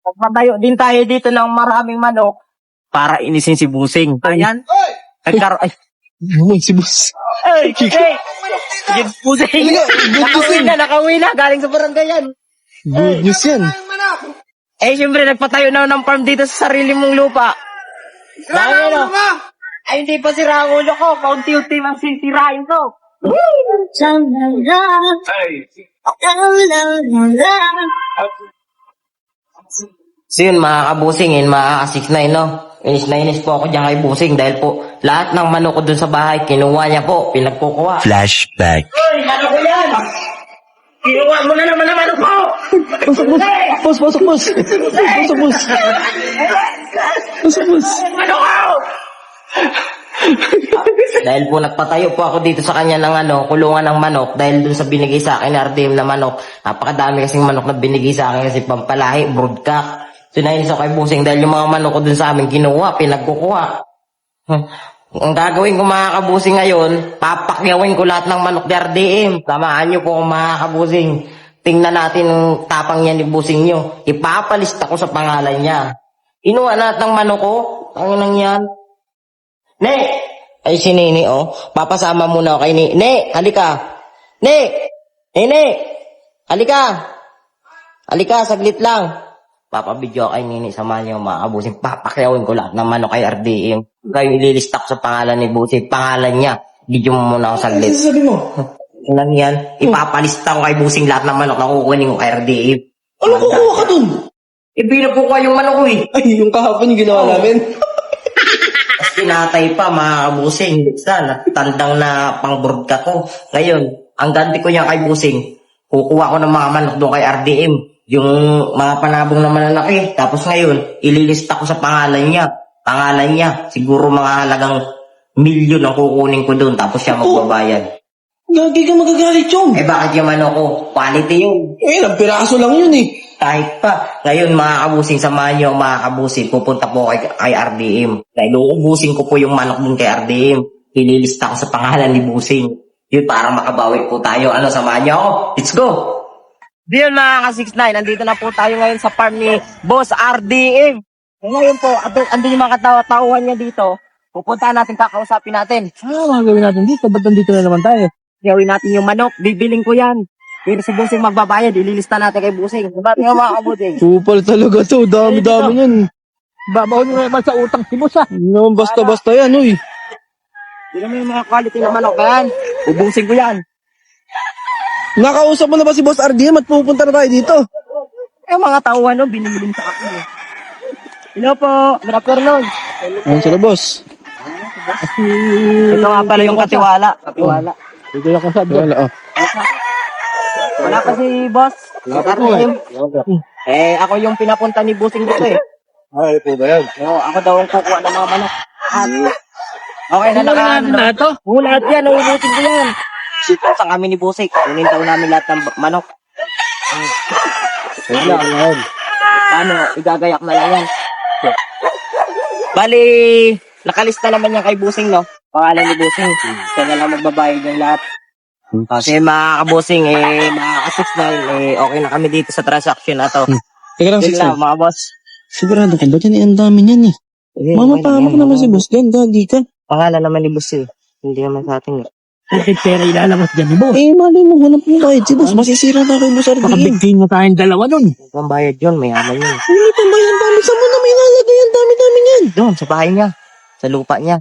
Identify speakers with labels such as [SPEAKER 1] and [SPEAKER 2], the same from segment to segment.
[SPEAKER 1] Magpatayo din tayo dito ng maraming manok para inisin si Busing. Ayan. Nagkaroon. Ay.
[SPEAKER 2] Si boss.
[SPEAKER 1] Ay! Ay! Busing! Nakauwi na. Galing sa barangay yan.
[SPEAKER 2] Good news yan.
[SPEAKER 1] Eh, siyempre, nagpatayo na ng farm dito sa sarili mong lupa. Sira ulo mo! Ay, hindi pa sira ang ulo ko. Paunti-unti mang sisirain ko. So yun, mga kabusing, yun, mga 6'9", no? Inis na inis po ako dyan kay Busing dahil po lahat ng manok ko dun sa bahay, kinuha niya po, pinagkukuha.
[SPEAKER 3] Flashback.
[SPEAKER 1] Uy, manok ko yan! Kinuha mo na naman ang manok ko!
[SPEAKER 2] Pasok, boss.
[SPEAKER 1] Manok ko! Dahil po nagpatayo po ako dito sa kanya ng kulungan ng manok dahil dun sa binigay sa akin na RDM na manok. Napakadami kasing manok na binigay sa akin kasi pampalahi, broodcock. So nainis ako kay Busing dahil yung mga manok ko dun sa amin kinuha, pinagkukuha. Ang gagawin ko mga kabusing ngayon, papakyawin ko lahat ng manok ni RDM. Tamaan nyo po kung mga kabusing. Tingnan natin ang tapang niya ni Busing nyo. Ipapalista ko sa pangalan niya. Inuha lahat ng manok ko. Tanginang yan. Ne! Ay si Nini, oh. Papasama muna ako kay Nini. Ne! Halika! Ne! Ne! Halika! Halika, saglit lang. Papabidyo ako kay Nini. Samahan niyo mga kabusing. Papakyawin ko lahat ng manok kay RDM. Kayo ililista ko sa pangalan ni Busing. Pangalan niya. Bidyo mo muna ako saglit.
[SPEAKER 2] Ano sabi mo?
[SPEAKER 1] Ilan yan? Ipapalista ko kay Busing lahat ng manok na kukunin ko kay RDM.
[SPEAKER 2] Ano kukuha ka dun?
[SPEAKER 1] Pinagkukuha yung manok ko eh.
[SPEAKER 2] Ay, yung kahapon yung ginawa namin.
[SPEAKER 1] Tapos kinatay pa mga kabusing. Tandang na pang-broadcast ko. Ngayon, ang ganti ko niya kay Busing. Kukuha ko ng mga manok doon kay RDM. Yung mga panabong na malalaki. Tapos ngayon, ililista ko sa pangalan niya. Pangalan niya. Siguro mga halagang milyon ang kukunin ko doon. Tapos siya magbabayad.
[SPEAKER 2] Gagi ka magagalit yun.
[SPEAKER 1] Eh bakit yung manok ko? Quality yun.
[SPEAKER 2] Eh, ng piraso lang yun eh.
[SPEAKER 1] Kahit pa. Ngayon mga kabusing, samahan niyo ang mga kabusing. Pupunta po kay RDM. Dahil uubusin ko po yung manok dun kay RDM. Ililista ko sa pangalan ni Busing. Yun, para makabawi po tayo. Ano, samahan niyo ako? Let's go! Diyan mga ka-6'9", nandito na po tayo ngayon sa farm ni Boss RDM. Ngayon po, andun yung mga tauhan niya dito. Pupuntahan natin, kakausapin natin.
[SPEAKER 2] Ano mga gawin natin dito? Ba't nandito na naman tayo?
[SPEAKER 1] Gawin natin yung manok, bibiling ko yan. Pero si Busing magbabayad, ililista natin kay Busing. Ba't nga mga kabusing?
[SPEAKER 2] Kupal talaga to. Dami-dami yan.
[SPEAKER 4] Babaw nyo naman sa utang si boss,
[SPEAKER 2] No, basta-basta yan, uy.
[SPEAKER 1] Hindi naman yung mga quality na manok yan. Ubusin ko yan.
[SPEAKER 2] Nakausap mo na ba si Boss RDM at pupunta na tayo dito?
[SPEAKER 1] Eh mga tauhan no, binibiling sa akin eh. Hello po, good afternoon.
[SPEAKER 2] Ano sila, boss?
[SPEAKER 1] Ito nga pala yung katiwala. Katiwala.
[SPEAKER 4] Dito na kasabi.
[SPEAKER 2] Wala, oh.
[SPEAKER 1] Wala pa si boss. RDM. Eh, ako yung pinapunta ni Busing dito eh.
[SPEAKER 2] Ay, po ba yan?
[SPEAKER 1] So, ako daw ang kukuha ng mga manok. Okay na nakaan.
[SPEAKER 4] na ito?
[SPEAKER 1] Lahat yan, uubusin ko yan. Sito sa kami ni Busing. Kunin daw namin lahat ng manok. Ano, igagayak na lang yan. Bali, nakalista naman yan kay Busing, no? Pangalan ni Busing. Kaya na lang magbabayad yung lahat. Kasi mga kabusing, mga ka-6'9", okay na kami dito sa transaction na to.
[SPEAKER 2] Teka lang,
[SPEAKER 1] Yun lang, mga boss.
[SPEAKER 2] sigurado ka ba dyan? Ang dami niyan eh. Mama, pahamak naman si Boss Dan. Gagi ka.
[SPEAKER 1] Pangalan naman ni boss eh. Hindi naman sa atin eh.
[SPEAKER 4] Bakit pera ilalabas dyan ni boss?
[SPEAKER 2] Eh, mali mo, walang pumbayad si Boss. Masisira na kay Boss RDM.
[SPEAKER 4] Makabigtin na tayong dalawa nun.
[SPEAKER 1] Kung bayad yun, mayaman yun.
[SPEAKER 2] Hindi pumbayad. Ang dami. Saan mo na may nalagay? Ang dami-dami niyan.
[SPEAKER 1] Doon, sa bahay niya. Sa lupa niya.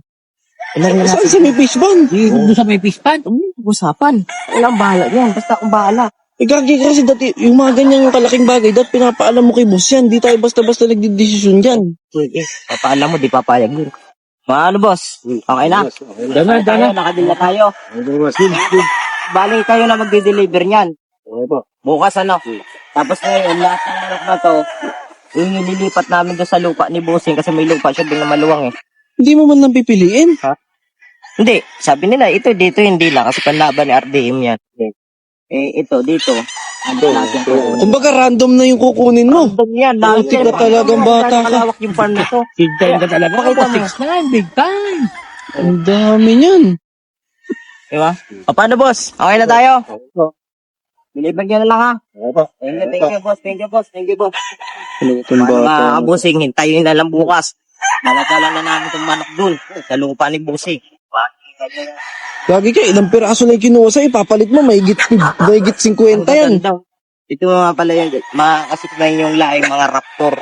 [SPEAKER 1] Ilan na
[SPEAKER 2] Saan
[SPEAKER 1] natin?
[SPEAKER 2] sa may fish bond?
[SPEAKER 4] Doon sa may pispan.
[SPEAKER 1] Usapan. Ilang bahala yan. Basta akong bahala.
[SPEAKER 2] Eh, gagi kasi dati, yung mga ganyang kalaking bagay, dati pinapaalam mo kay Boss yan. Di tayo basta-basta nagdidesisyon dyan.
[SPEAKER 1] Pwede. Papaalam mo, di papayag yun. Mga ano, boss? Okay na?
[SPEAKER 4] Dana.
[SPEAKER 1] Nakadil na tayo. Bali kayo na magde-deliver niyan. Bukas ano. Tapos ngayon, lahat ng manok na to, ililipat namin doon sa lupa ni Busing kasi may lupa siya doon na maluwang eh.
[SPEAKER 2] Hindi mo man lang pipiliin.
[SPEAKER 1] Hindi, sabi nila, ito dito hindi lang kasi panlaban ni RDM yan. Eh, ito dito. Ando natin ko.
[SPEAKER 2] Kumbaga random na yung kukunin mo.
[SPEAKER 1] Doon yan.
[SPEAKER 2] Buti ka talagang bata ka.
[SPEAKER 1] Malawak yung farm na to.
[SPEAKER 4] Big time ka talaga.
[SPEAKER 1] Pakita mo.
[SPEAKER 4] 6'9", big time.
[SPEAKER 2] Ang dami niyan.
[SPEAKER 1] Diba? O paano boss? Okay na tayo? Deliver nyo na lang ha.
[SPEAKER 3] Opo.
[SPEAKER 1] Thank you, boss. Thank you, boss. Thank you, boss.
[SPEAKER 2] Ano itong
[SPEAKER 1] Mga
[SPEAKER 2] bata?
[SPEAKER 1] busing, hintayin na lang bukas. Daladala na namin itong manok dun. Sa lupa ni busing.
[SPEAKER 2] Lagi ka, ilang piraso na yung kinuha sa'yo, papalit mo, mahigit 50 yan.
[SPEAKER 1] Ganda. Ito nga pala yan. Makakasip na yung laing mga raptor.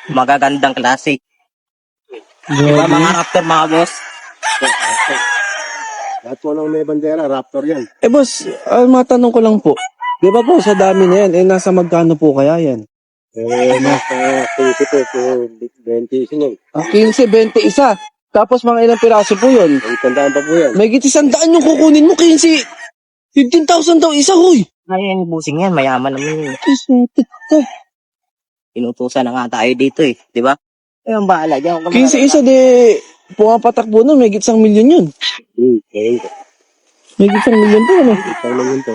[SPEAKER 1] Magagandang klase. Diba mga raptor mga boss?
[SPEAKER 3] Lahat po ng may bandera, Raptor yan.
[SPEAKER 2] Eh boss, matanong ko lang po. Di ba po sa dami na yan, nasa magkano po kaya yan?
[SPEAKER 3] Nasa 20 po, 20 sino.
[SPEAKER 2] 15, 20 isa. Tapos mga ilang piraso po yun.
[SPEAKER 3] Ang tandaan pa po yan.
[SPEAKER 2] May git 100 yung kukunin mo, 15. 15,000 daw isa, huy.
[SPEAKER 1] Ay, yung busing yan. Mayaman naman yun. Inutusan na nga tayo dito eh. Di ba? Ayun, bahala dyan.
[SPEAKER 2] 15 isa, de, pumapatakbo nun, may git 1 milyon yun.
[SPEAKER 3] Ayun.
[SPEAKER 2] May git 1 milyon po, ano?
[SPEAKER 3] Isang lang yun to.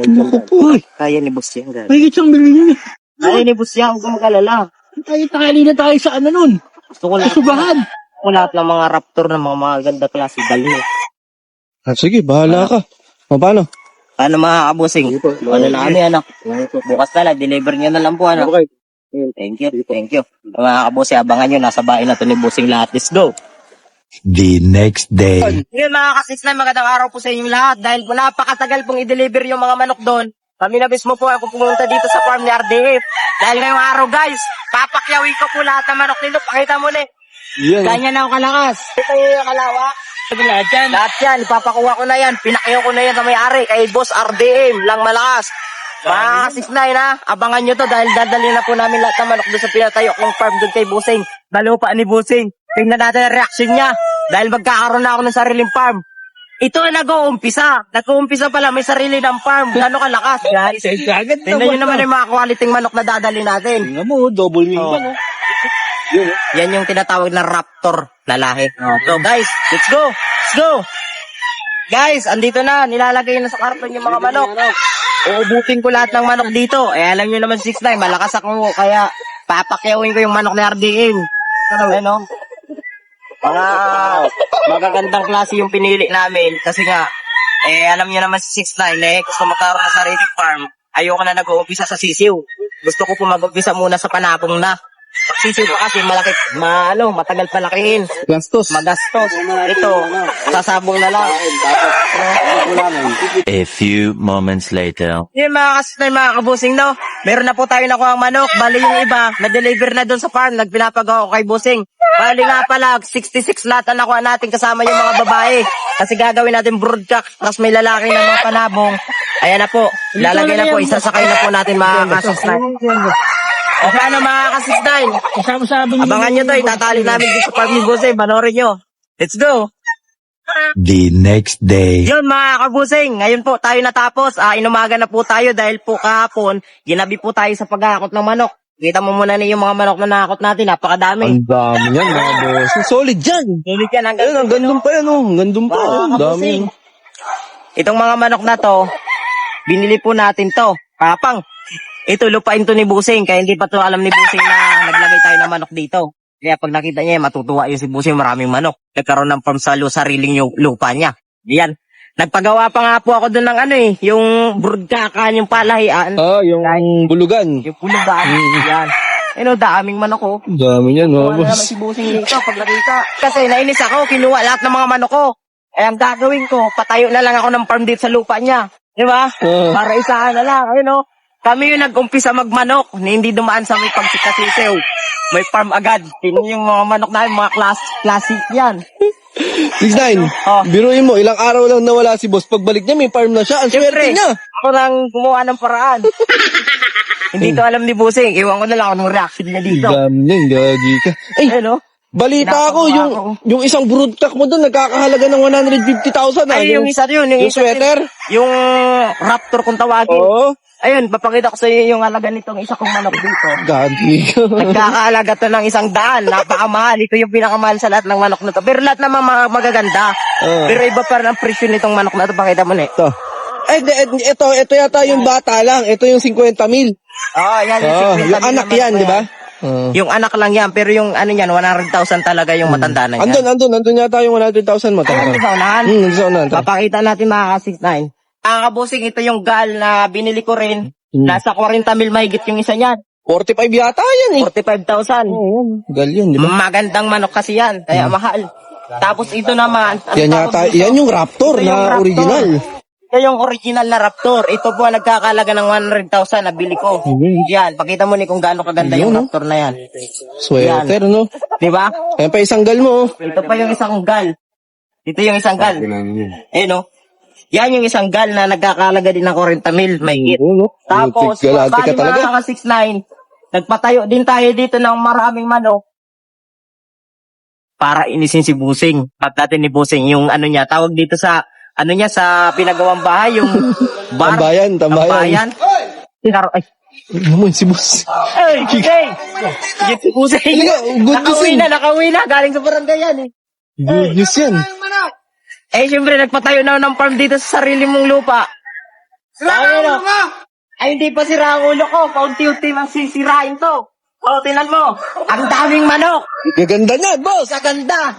[SPEAKER 2] Naku po.
[SPEAKER 1] Kaya ni boss yan. Gary.
[SPEAKER 4] May gitsang bilhin yun.
[SPEAKER 1] Kaya ni boss yan. Huwag ka mag-alala.
[SPEAKER 4] Tayo na tayo sa ano nun.
[SPEAKER 1] Gusto ko lahat,
[SPEAKER 4] Subahan.
[SPEAKER 1] gusto ko lahat ng mga raptor ng mga maganda klase. Dali mo.
[SPEAKER 2] Sige, bahala ka. O, paano?
[SPEAKER 1] Paano mga kabusing?
[SPEAKER 3] Sige po.
[SPEAKER 1] Ano na kami, ano? Bukas na lang. Deliver nyo na lang po, ano?
[SPEAKER 3] Okay.
[SPEAKER 1] Thank you. Thank you. Mga kabusing, abangan nyo. Nasa bahay na to ni busing lahat. Let's go.
[SPEAKER 5] The next day.
[SPEAKER 1] Ngayon mga kasisna, magandang araw po sa inyong lahat. Dahil po napakatagal pong i-deliver yung mga manok doon. Kami na mismo po ako pumunta dito sa farm ni RDF. Dahil ngayong araw guys, papakyawin ko po lahat ng manok nito. Pakita mo na eh.
[SPEAKER 2] Yan.
[SPEAKER 1] Ganyan na ako kalakas. Ito yung kalawak.
[SPEAKER 4] Lahat yan.
[SPEAKER 1] Lahat yan, ipapakuha ko na yan. Pinakyaw ko na yan sa may-ari kay Boss RDM lang malakas. Mga kasisnay na, abangan nyo to dahil dadali na po namin lahat ng manok doon sa pinatayo kong farm doon kay Busing. Dalupa ni Busing. Tingnan natin ang reaction niya. Dahil magkakaroon na ako ng sariling farm. Ito ang nag-uumpisa. Nag-uumpisa pala, may sarili ng farm. Gano'ng kalakas, guys.
[SPEAKER 4] Agad
[SPEAKER 1] Tingnan nyo naman yung mga quality manok na dadali natin.
[SPEAKER 2] Tingnan mo, double wing
[SPEAKER 1] Oh.
[SPEAKER 2] pa, no?
[SPEAKER 1] Yan yung tinatawag na raptor na lahi. So guys, let's go! Let's go! Guys, andito na. Nilalagay na sa karton yung mga manok. Uubutin ko lahat ng manok dito. Eh, alam nyo naman 6'9", malakas ako. Kaya, papakyawin ko yung manok na RDM. Ano? Mga magagandang klase yung pinili namin. Kasi nga, alam nyo naman si 6'9", gusto magkaroon ng sariling farm. Ayoko na nag-uumpisa sa sisiw. Gusto ko po mag-umpisa muna sa panapong na. Sisiw pa kasi malaki, matagal palakihin.
[SPEAKER 2] Gastos.
[SPEAKER 1] Magastos. Ito, sasabong na lang.
[SPEAKER 5] A few moments later.
[SPEAKER 1] Yung mga kasnay, mga kabusing, no? Meron na po tayo nakuha ang manok. Bali yung iba, na-deliver na doon sa farm. Nagpinapagawa ko kay busing. Bali nga pala, 66 lahat ang nakuha natin kasama yung mga babae. Kasi gagawin natin broodcock, tapos may lalaki na mga panabong. Ayan na po. Lalagay na po. Isasakay na po natin mga kasnay. O paano mga kasnay?
[SPEAKER 4] Kasama-sama
[SPEAKER 1] Abangan nyo to, itatali namin dito sa farm ni busing. Manorin nyo. Let's go!
[SPEAKER 5] The next day.
[SPEAKER 1] Yun mga kabusing, ngayon po tayo natapos. Inumaga na po tayo dahil po kahapon, ginabi po tayo sa paghakot ng manok. Kita mo muna na yung mga manok na nakakot natin, napakadami.
[SPEAKER 2] Ang dami yan, mga boss. Solid yan.
[SPEAKER 1] Sulit yan hanggang
[SPEAKER 2] Ayun, ang gandun pa yan, oh. Ang gandun pa.
[SPEAKER 1] Mga
[SPEAKER 2] Ang dami
[SPEAKER 1] kabusing.
[SPEAKER 2] yan.
[SPEAKER 1] Itong mga manok na to, binili po natin to. Kapang, ito lupain to ni Busing, kaya hindi pa to alam ni Busing na naglagay tayo ng manok dito. Kaya pag nakita niya, matutuwa yung si Busing, maraming manok. Nagkaroon ng farm sa sariling lupa niya. Yan. Nagpagawa pa nga po ako doon ng yung broodcockan, yung palahian.
[SPEAKER 2] Yung bulugan.
[SPEAKER 1] Yung pulugan. Yan. Daming manok ko.
[SPEAKER 2] Ang dami yan, mga
[SPEAKER 1] Wala naman
[SPEAKER 2] boss.
[SPEAKER 1] si Busing dito pag nakita. Kasi nainis ako, kinuha lahat ng mga manok ko. Ang gagawin ko, patayo na lang ako ng farm dito sa lupa niya. Di ba? Para isahan na lang. Kami yung nag-umpisa magmanok, na hindi dumaan sa may pagsikasisew. May farm agad. Tingnan yung mga manok namin, mga classic yan.
[SPEAKER 2] 6'9",
[SPEAKER 1] Oh.
[SPEAKER 2] biruin mo, ilang araw lang nawala si boss. Pagbalik niya, may farm na siya. Ang swerte
[SPEAKER 1] Siyempre,
[SPEAKER 2] niya.
[SPEAKER 1] ako nang gumawa ng paraan. Hindi to alam ni Busing. Iwan ko na lang anong reaction niya dito.
[SPEAKER 2] Dami yan, gagi ka. Ay, balita ko, yung isang broodcock mo doon, nagkakahalaga ng 150,000.
[SPEAKER 1] Ay, yung isa yun.
[SPEAKER 2] Yung sweater?
[SPEAKER 1] Yung raptor kung tawagin.
[SPEAKER 2] Oo.
[SPEAKER 1] Ayun, papakita ko sa iyo yung halaga nitong isa kong manok dito.
[SPEAKER 2] Gagi ka.
[SPEAKER 1] Nagkakahalaga to ng 100. Napakamahal. Ito yung pinakamahal sa lahat ng manok na to. Pero lahat naman magaganda. Pero iba pa rin ang presyo nitong manok na to. Pakita mo na eh.
[SPEAKER 2] Ito. Ay, ito yata yung bata lang. Ito yung 50 mil.
[SPEAKER 1] Yan.
[SPEAKER 2] Yung anak yan, di ba?
[SPEAKER 1] Yung anak lang yan. Pero yung ano yan, 100,000 talaga yung matanda na yan.
[SPEAKER 2] Andun yata yung 100,000 mo.
[SPEAKER 1] Ayun, sa unahan.
[SPEAKER 2] Sa unahan.
[SPEAKER 1] Papakita natin mga ka-6'9". Kabusing, ito yung gal na binili ko rin. Nasa 40 mil mahigit yung isa niyan.
[SPEAKER 2] 45 yata yan eh.
[SPEAKER 1] 45,000.
[SPEAKER 2] Oo, gal yan, di ba?
[SPEAKER 1] Magandang manok kasi yan, kaya mahal. Tapos ito naman, ano
[SPEAKER 2] Yan
[SPEAKER 1] tawag
[SPEAKER 2] yata,
[SPEAKER 1] dito?
[SPEAKER 2] yan yung Raptor
[SPEAKER 1] Ito yung
[SPEAKER 2] na
[SPEAKER 1] Raptor.
[SPEAKER 2] original.
[SPEAKER 1] Ito yung original na Raptor. Ito po ang nagkakalaga ng 100,000 na bili ko. Yan, pakita mo ni kung gaano kaganda yung Raptor na yan.
[SPEAKER 2] Sweater, no?
[SPEAKER 1] Di ba?
[SPEAKER 2] Ayan pa isang gal mo. oh.
[SPEAKER 1] Ito pa yung isang gal. Ito yung isang gal. Eh no? Yan yung isang gal na nagkakalaga din ng 40 mil. May hit.
[SPEAKER 2] Oo, no?
[SPEAKER 1] Tapos,
[SPEAKER 2] Butik galante ka
[SPEAKER 1] bali
[SPEAKER 2] talaga.
[SPEAKER 1] mga 6'9", nagpatayo din tayo dito ng maraming manok para inisin si Busing. At natin ni Busing yung ano niya, tawag dito sa ano niya sa pinagawang bahay, yung bar.
[SPEAKER 2] Tambayan.
[SPEAKER 1] Tambayan. Ay,
[SPEAKER 2] Naman si boss.
[SPEAKER 1] hey, hey! Sige si Busing.
[SPEAKER 2] Talaga, good Busing.
[SPEAKER 1] Nakauwi na. Galing sa barangay yan eh.
[SPEAKER 2] Good news yan.
[SPEAKER 1] Eh, syempre, nagpatayo na ng farm dito sa sarili mong lupa. Sira ay, hindi pa sira ang ulo ko. Paunti-unti mang sisirain to. O, tinan mo. Ang daming manok.
[SPEAKER 2] Gaganda niya, boss.
[SPEAKER 1] Sa ganda.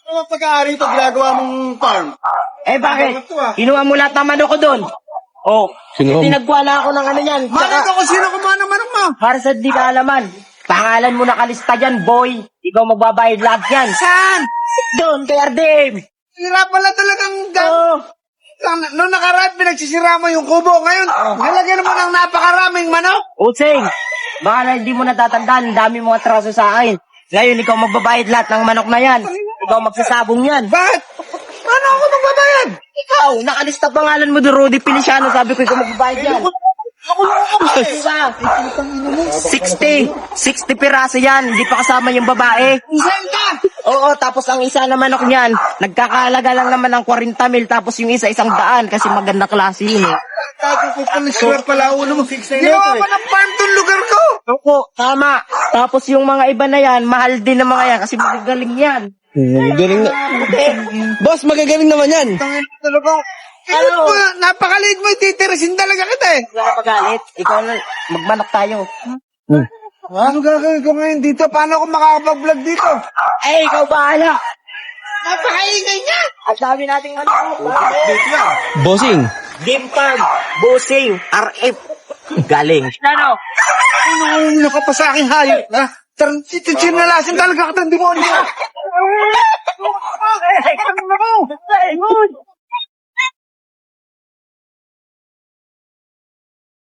[SPEAKER 6] Ano pagka-ari ito ginagawa mong farm?
[SPEAKER 1] Eh, bakit? Kinuha mo lahat ng manok ko doon. Oh,
[SPEAKER 2] Kinuha mo?
[SPEAKER 1] tinagwa na ako ng ano yan.
[SPEAKER 6] Manok ako, sino kumuha ng manok mo?
[SPEAKER 1] Para sa di kaalaman. Pangalan mo nakalista dyan, boy. Ikaw magbabayad lahat yan.
[SPEAKER 6] Saan?
[SPEAKER 1] Doon, kay Ardim.
[SPEAKER 6] Sira pala talagang
[SPEAKER 1] Oo.
[SPEAKER 6] Noong nakaraan, pinagsisira mo yung kubo. Ngayon, nalagyan mo ng napakaraming manok.
[SPEAKER 1] Utsing, baka na hindi mo natatandaan, ang dami mga atraso sa akin. Ngayon, ikaw magbabayad lahat ng manok na yan. Ikaw magsasabong yan.
[SPEAKER 6] Bakit? Paano ako magbabayad?
[SPEAKER 1] Ikaw, nakalista pangalan mo doon, Rudy Feliciano, sabi ko ikaw magbabayad yan. Diba? 60 piraso yan, hindi pa kasama yung babae.
[SPEAKER 6] Saan ka?
[SPEAKER 1] Oo, tapos ang isa na manok niyan, nagkakahalaga lang naman ng 40 mil, tapos yung isa 100 kasi maganda klase yun eh.
[SPEAKER 6] Square pala ulo mo. Ginawa pa ng farm tong lugar ko.
[SPEAKER 1] Opo, tama. Tapos yung mga iba na yan, mahal din ng mga yan kasi magagaling yan.
[SPEAKER 2] Magaling na. Boss, magagaling naman yan.
[SPEAKER 6] Talagang,
[SPEAKER 1] Ano?
[SPEAKER 6] napakaliit mo, titirisin talaga kita eh.
[SPEAKER 1] Wala ka magalit. Ikaw na, magmanok tayo.
[SPEAKER 6] Ano gagawin ko ngayon dito? Paano ako makakapag-vlog dito?
[SPEAKER 1] Eh, ikaw bahala.
[SPEAKER 6] Napakaingay niya.
[SPEAKER 1] Ang dami nating ano.
[SPEAKER 2] Bossing.
[SPEAKER 1] Game Farm, Busing, RF. Galing. Ano?
[SPEAKER 6] Ano ka pa sa aking hayop na? Sinalasin talaga kita ng demonyo.
[SPEAKER 1] Ay,